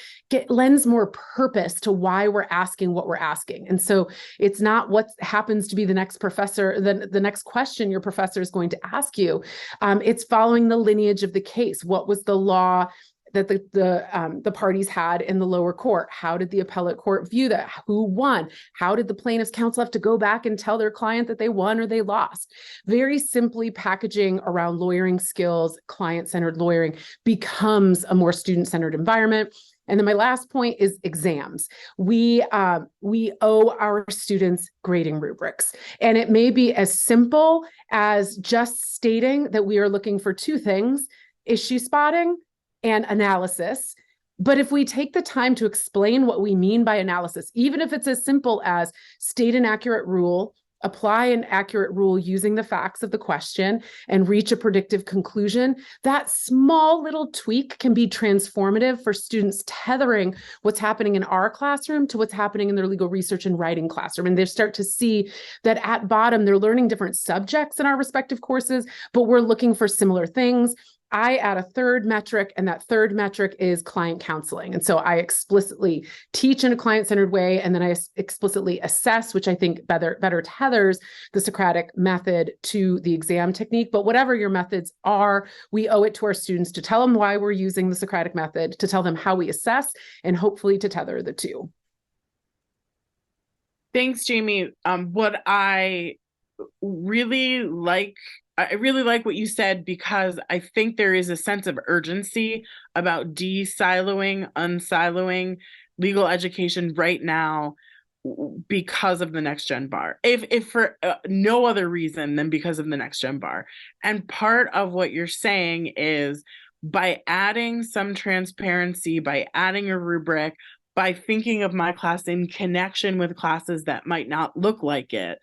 lends more purpose to why we're asking what we're asking. And so it's not what happens to be the next professor, the next question your professor is going to ask you. It's following the lineage of the case. What was the law that the parties had in the lower court? How did the appellate court view that? Who won? How did the plaintiff's counsel have to go back and tell their client that they won or they lost? Very simply packaging around lawyering skills, client-centered lawyering becomes a more student-centered environment. And then my last point is exams. We owe our students grading rubrics. And it may be as simple as just stating that we are looking for two things: issue spotting and analysis. But if we take the time to explain what we mean by analysis, even if it's as simple as state an accurate rule, apply an accurate rule using the facts of the question, and reach a predictive conclusion, that small little tweak can be transformative for students, tethering what's happening in our classroom to what's happening in their legal research and writing classroom. And they start to see that at bottom, they're learning different subjects in our respective courses, but we're looking for similar things. I add a third metric, and that third metric is client counseling. And so I explicitly teach in a client-centered way, and then I explicitly assess, which I think better tethers the Socratic method to the exam technique. But whatever your methods are, we owe it to our students to tell them why we're using the Socratic method, to tell them how we assess, and hopefully to tether the two. Thanks, Jamie. What I really like what you said, because I think there is a sense of urgency about de-siloing, unsiloing legal education right now because of the next gen bar, if for no other reason than because of the next gen bar. And part of what you're saying is, by adding some transparency, by adding a rubric, by thinking of my class in connection with classes that might not look like it,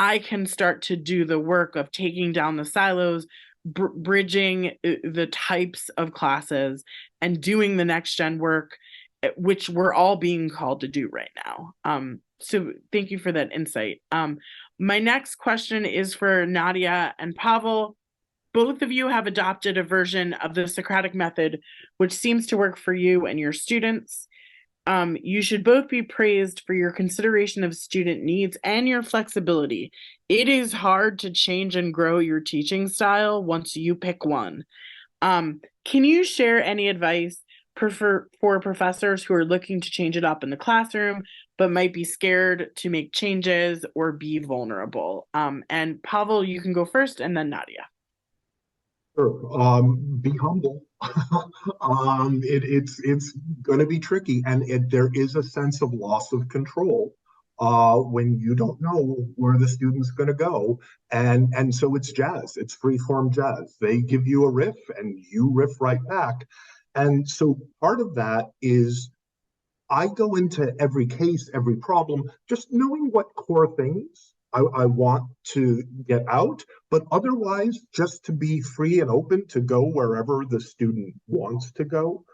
I can start to do the work of taking down the silos, bridging the types of classes, and doing the next gen work, which we're all being called to do right now. So thank you for that insight. My next question is for Nadia and Pavel. Both of you have adopted a version of the Socratic method, which seems to work for you and your students. You should both be praised for your consideration of student needs and your flexibility. It is hard to change and grow your teaching style once you pick one. Can you share any advice for professors who are looking to change it up in the classroom, but might be scared to make changes or be vulnerable? And Pavel, you can go first, and then Nadia. Sure. Be humble. It's going to be tricky, and there is a sense of loss of control when you don't know where the student's going to go, and so it's jazz. It's free-form jazz. They give you a riff, and you riff right back. And so part of that is I go into every case, every problem, just knowing what core things I want to get out, but otherwise just to be free and open to go wherever the student wants to go.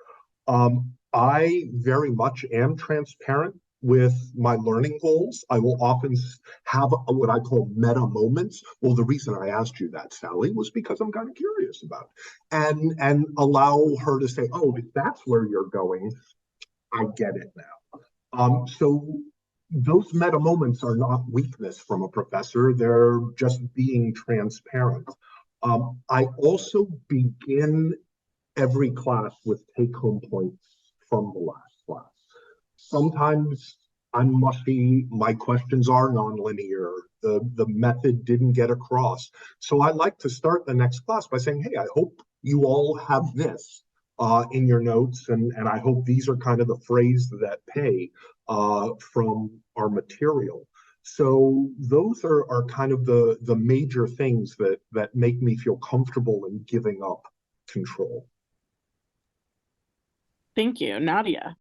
I very much am transparent with my learning goals. I will often have what I call meta moments. Well, the reason I asked you that, Sally, was because I'm kind of curious about it. And allow her to say, oh, if that's where you're going, I get it now. So those meta moments are not weakness from a professor. They're just being transparent. I also begin every class with take-home points from the last class. Sometimes I'm mushy, my questions are nonlinear, the method didn't get across. So I like to start the next class by saying, hey, I hope you all have this in your notes, and I hope these are kind of the phrases that pay from our material. So those are kind of the major things that make me feel comfortable in giving up control. Thank you. Nadia.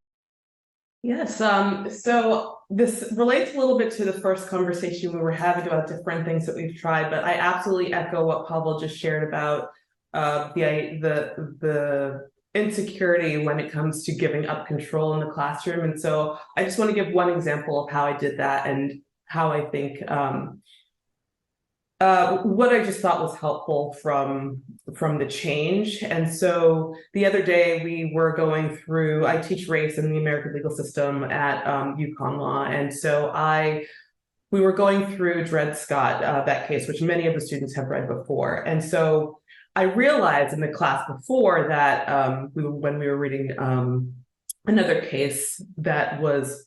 Yes, so this relates a little bit to the first conversation we were having about different things that we've tried, but I absolutely echo what Pavel just shared about the insecurity when it comes to giving up control in the classroom. And so I just want to give one example of how I did that and how I think what I just thought was helpful from the change. And so the other day we were going through, I teach race in the American legal system at UConn Law. And so we were going through Dred Scott, that case, which many of the students have read before. And so I realized in the class before that when we were reading another case that was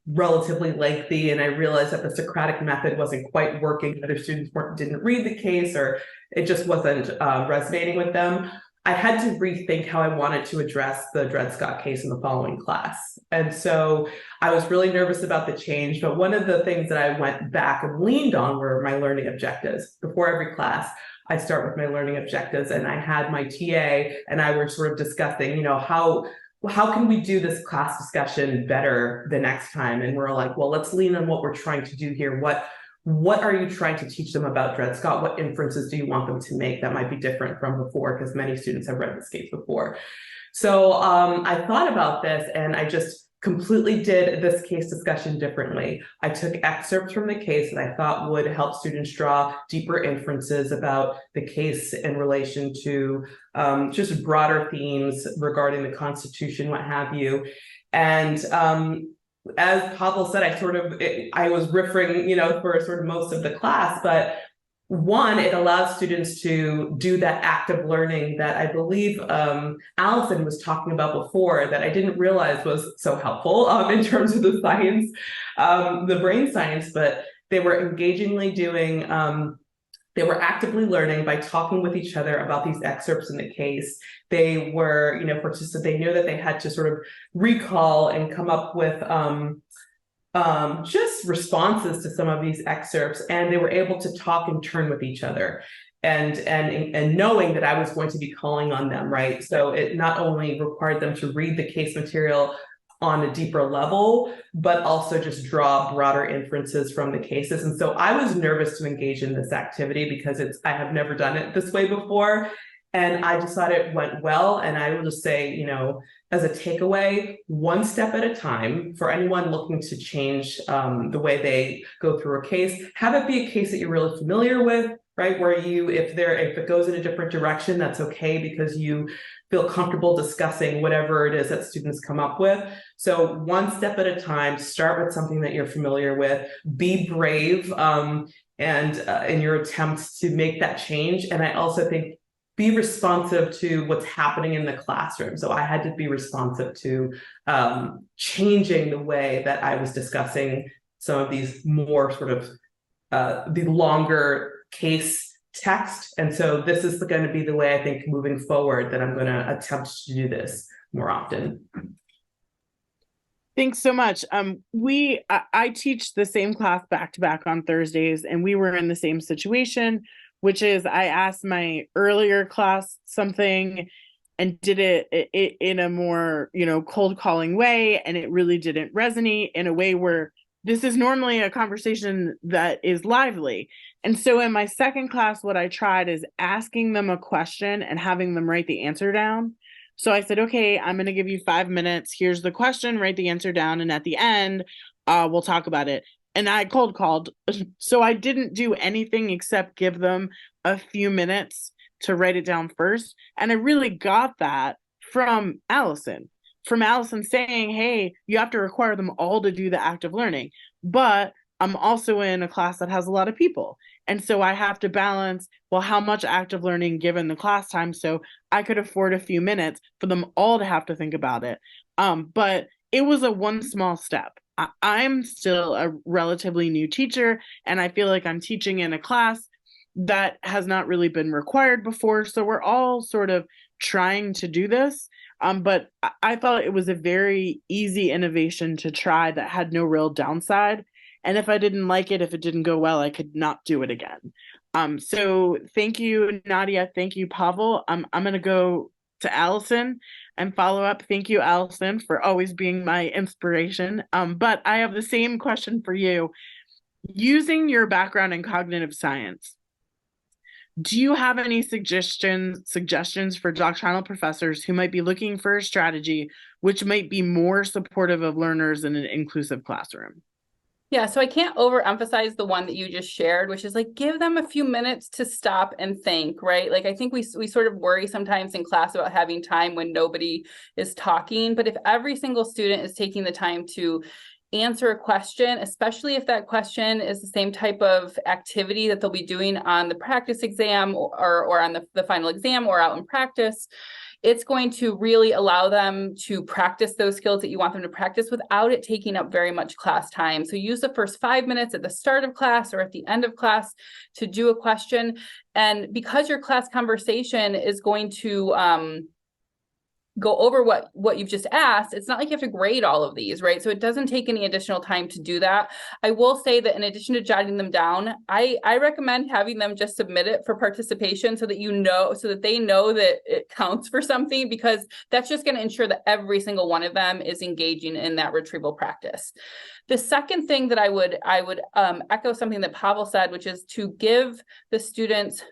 relatively lengthy, and I realized that the Socratic method wasn't quite working, other students didn't read the case, or it just wasn't resonating with them. I had to rethink how I wanted to address the Dred Scott case in the following class. And so I was really nervous about the change, but one of the things that I went back and leaned on were my learning objectives. Before every class, I start with my learning objectives, and I had my TA and I were sort of discussing, you know, how can we do this class discussion better the next time? And we're like, well, let's lean on what we're trying to do here. What are you trying to teach them about Dred Scott? What inferences do you want them to make that might be different from before? Because many students have read this case before. So I thought about this, and I just completely did this case discussion differently. I took excerpts from the case that I thought would help students draw deeper inferences about the case in relation to just broader themes regarding the Constitution, what have you. And as Pavel said, I was riffing, you know, for sort of most of the class, but one, it allows students to do that active learning that I believe Allison was talking about before, that I didn't realize was so helpful in terms of the science, the brain science, but they were engagingly doing, they were actively learning by talking with each other about these excerpts in the case. They were, you know, they knew that they had to sort of recall and come up with just responses to some of these excerpts, and they were able to talk and turn with each other, and knowing that I was going to be calling on them, right? So it not only required them to read the case material on a deeper level, but also just draw broader inferences from the cases. And so I was nervous to engage in this activity because I have never done it this way before. And I just thought it went well. And I will just say, you know, as a takeaway, one step at a time for anyone looking to change the way they go through a case, have it be a case that you're really familiar with, right? Where if it goes in a different direction, that's okay because you feel comfortable discussing whatever it is that students come up with. So one step at a time, start with something that you're familiar with, be brave and in your attempts to make that change. And I also think be responsive to what's happening in the classroom. So I had to be responsive to changing the way that I was discussing some of these more sort of the longer case text. And so this is going to be the way I think moving forward that I'm going to attempt to do this more often. Thanks so much. I teach the same class back to back on Thursdays, and we were in the same situation, which is I asked my earlier class something and did it in a more, you know, cold calling way, and it really didn't resonate in a way where this is normally a conversation that is lively. And so in my second class, what I tried is asking them a question and having them write the answer down. So I said, okay, I'm going to give you 5 minutes. Here's the question, write the answer down. And at the end, we'll talk about it. And I cold called. So I didn't do anything except give them a few minutes to write it down first. And I really got that from Allison saying, hey, you have to require them all to do the active learning. But I'm also in a class that has a lot of people. And so I have to balance, well, how much active learning given the class time. So I could afford a few minutes for them all to have to think about it. But it was a one small step. I'm still a relatively new teacher, and I feel like I'm teaching in a class that has not really been required before. So we're all sort of trying to do this. But I thought it was a very easy innovation to try that had no real downside. And if I didn't like it, if it didn't go well, I could not do it again. So thank you, Nadia. Thank you, Pavel. I'm going to go to Allison and follow up. Thank you, Allison, for always being my inspiration. But I have the same question for you. Using your background in cognitive science, do you have any suggestions for doctrinal professors who might be looking for a strategy which might be more supportive of learners in an inclusive classroom? Yeah, so I can't overemphasize the one that you just shared, which is like, give them a few minutes to stop and think, right? Like, I think we sort of worry sometimes in class about having time when nobody is talking, but if every single student is taking the time to answer a question, especially if that question is the same type of activity that they'll be doing on the practice exam or on the final exam or out in practice, it's going to really allow them to practice those skills that you want them to practice without it taking up very much class time. So use the first 5 minutes at the start of class or at the end of class to do a question. And because your class conversation is going to go over what you've just asked, it's not like you have to grade all of these, right? So it doesn't take any additional time to do that. I will say that in addition to jotting them down, I recommend having them just submit it for participation so that they know that it counts for something, because that's just going to ensure that every single one of them is engaging in that retrieval practice. The second thing that I would echo something that Pavel said, which is to give the students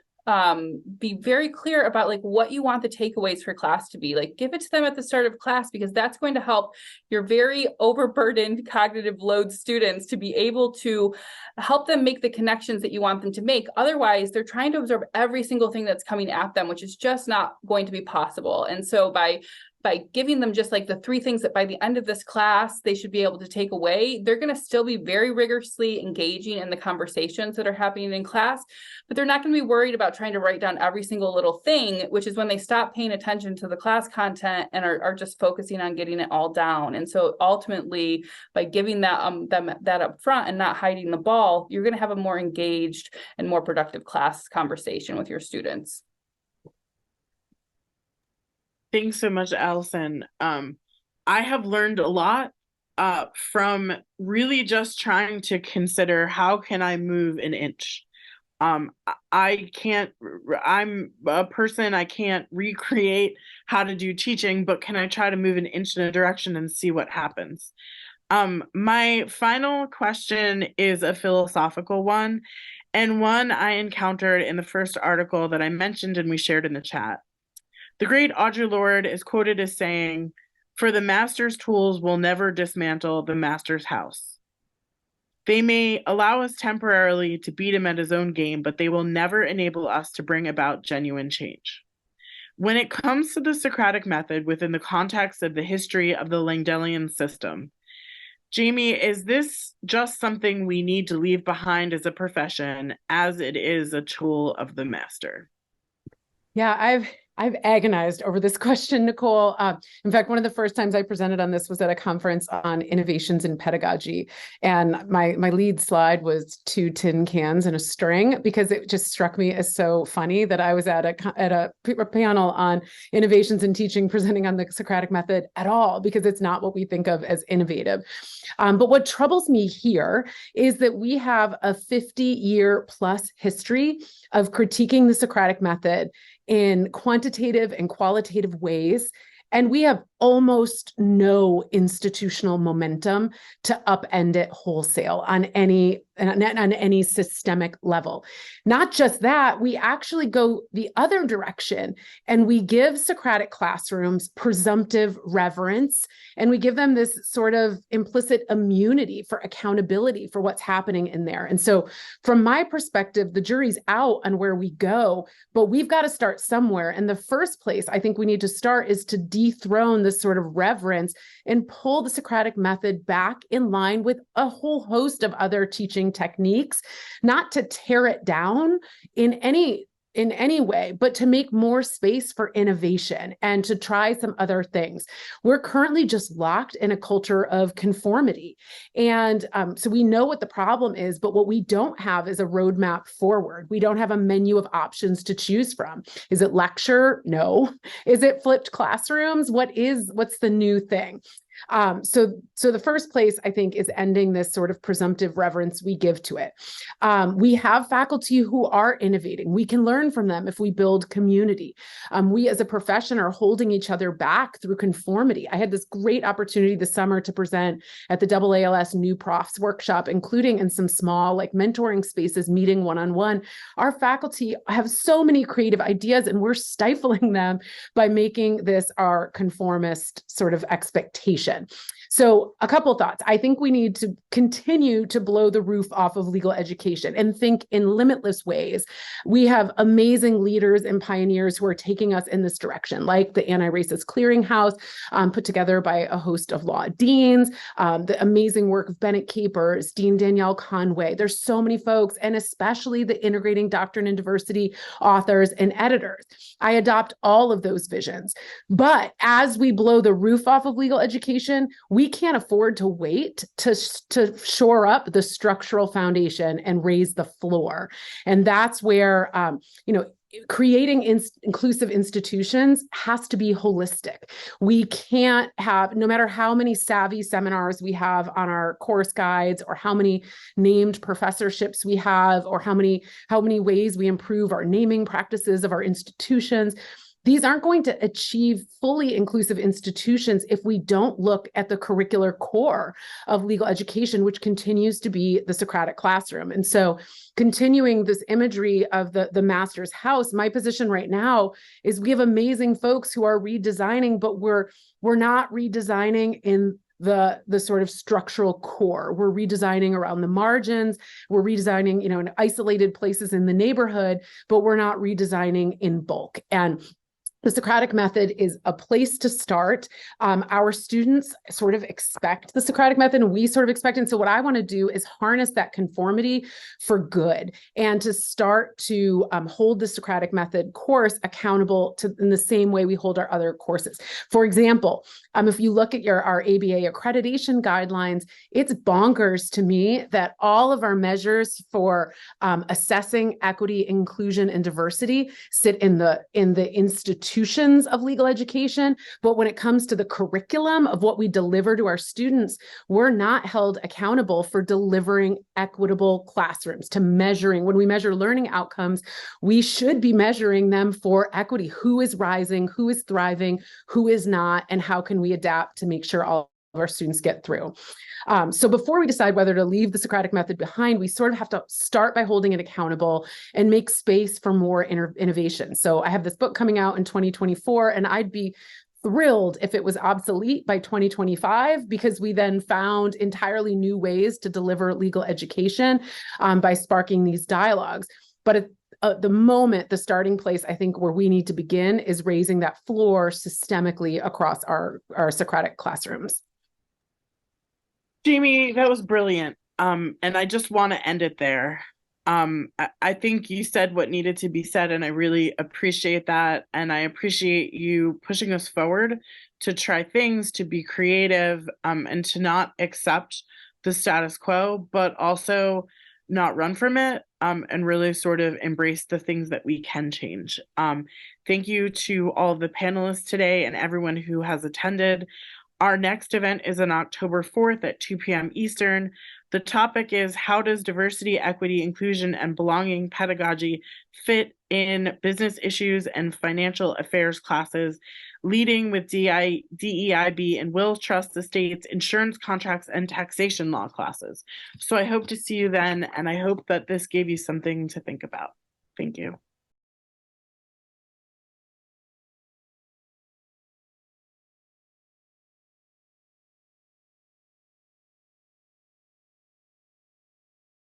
be very clear about like what you want the takeaways for class to be. Like, give it to them at the start of class, because that's going to help your very overburdened cognitive load students to be able to help them make the connections that you want them to make. Otherwise, they're trying to absorb every single thing that's coming at them, which is just not going to be possible. And so by giving them just like the 3 things that by the end of this class they should be able to take away, they're going to still be very rigorously engaging in the conversations that are happening in class, but they're not going to be worried about trying to write down every single little thing, which is when they stop paying attention to the class content and are just focusing on getting it all down. And so ultimately, by giving them that up front and not hiding the ball, you're going to have a more engaged and more productive class conversation with your students. Thanks so much, Allison. I have learned a lot from really just trying to consider, how can I move an inch? I'm a person, I can't recreate how to do teaching, but can I try to move an inch in a direction and see what happens? My final question is a philosophical one, and one I encountered in the first article that I mentioned and we shared in the chat. The great Audre Lorde is quoted as saying, "For the master's tools will never dismantle the master's house. They may allow us temporarily to beat him at his own game, but they will never enable us to bring about genuine change." When it comes to the Socratic method within the context of the history of the Langdellian system, Jamie, is this just something we need to leave behind as a profession, as it is a tool of the master? Yeah, I've agonized over this question, Nicole. In fact, one of the first times I presented on this was at a conference on innovations in pedagogy. And my lead slide was 2 tin cans and a string, because it just struck me as so funny that I was at a panel on innovations in teaching presenting on the Socratic method at all, because it's not what we think of as innovative. But what troubles me here is that we have a 50-year plus history of critiquing the Socratic method in quantitative and qualitative ways. And we have almost no institutional momentum to upend it wholesale on any systemic level. Not just that, we actually go the other direction and we give Socratic classrooms presumptive reverence, and we give them this sort of implicit immunity for accountability for what's happening in there. And so from my perspective, the jury's out on where we go, but we've got to start somewhere. And the first place I think we need to start is to dethrone this sort of reverence and pull the Socratic method back in line with a whole host of other teaching techniques, not to tear it down in any way, but to make more space for innovation and to try some other things. We're currently just locked in a culture of conformity. And so we know what the problem is, but what we don't have is a roadmap forward. We don't have a menu of options to choose from. Is it lecture? No. Is it flipped classrooms? What's the new thing? So the first place, I think, is ending this sort of presumptive reverence we give to it. We have faculty who are innovating. We can learn from them if we build community. We as a profession are holding each other back through conformity. I had this great opportunity this summer to present at the AALS New Profs workshop, including in some small mentoring spaces, meeting one-on-one. Our faculty have so many creative ideas, and we're stifling them by making this our conformist sort of expectation. So a couple thoughts. I think we need to continue to blow the roof off of legal education and think in limitless ways. We have amazing leaders and pioneers who are taking us in this direction, like the Anti-Racist Clearinghouse, put together by a host of law deans, the amazing work of Bennett Capers, Dean Danielle Conway. There's so many folks, and especially the Integrating Doctrine and Diversity authors and editors. I adopt all of those visions. But as we blow the roof off of legal education, we can't afford to wait to shore up the structural foundation and raise the floor. And that's where, creating inclusive institutions has to be holistic. We can't have, no matter how many savvy seminars we have on our course guides, or how many named professorships we have, or how many ways we improve our naming practices of our institutions. These aren't going to achieve fully inclusive institutions if we don't look at the curricular core of legal education, which continues to be the Socratic classroom. And so continuing this imagery of the master's house, my position right now is we have amazing folks who are redesigning, but we're not redesigning in the sort of structural core. We're redesigning around the margins. We're redesigning, in isolated places in the neighborhood, but we're not redesigning in bulk. And the Socratic method is a place to start. Our students sort of expect the Socratic method, and we sort of expect it. And so what I want to do is harness that conformity for good, and to start to hold the Socratic method course accountable in the same way we hold our other courses. For example, if you look at our ABA accreditation guidelines, it's bonkers to me that all of our measures for assessing equity, inclusion, and diversity sit in the institution institutions of legal education, but when it comes to the curriculum of what we deliver to our students, we're not held accountable for delivering equitable classrooms, to measuring. When we measure learning outcomes, we should be measuring them for equity. Who is rising, who is thriving, who is not, and how can we adapt to make sure all of our students get through. So before we decide whether to leave the Socratic method behind, we sort of have to start by holding it accountable and make space for more innovation. So I have this book coming out in 2024, and I'd be thrilled if it was obsolete by 2025, because we then found entirely new ways to deliver legal education by sparking these dialogues. But at the moment, the starting place, I think, where we need to begin is raising that floor systemically across our Socratic classrooms. Jamie, that was brilliant. And I just want to end it there. I think you said what needed to be said, and I really appreciate that. And I appreciate you pushing us forward to try things, to be creative, and to not accept the status quo, but also not run from it, and really sort of embrace the things that we can change. Thank you to all of the panelists today and everyone who has attended. Our next event is on October 4th at 2 p.m. Eastern. The topic is, how does diversity, equity, inclusion, and belonging pedagogy fit in business issues and financial affairs classes, leading with DEIB and will trust estates, insurance contracts, and taxation law classes. So I hope to see you then, and I hope that this gave you something to think about. Thank you.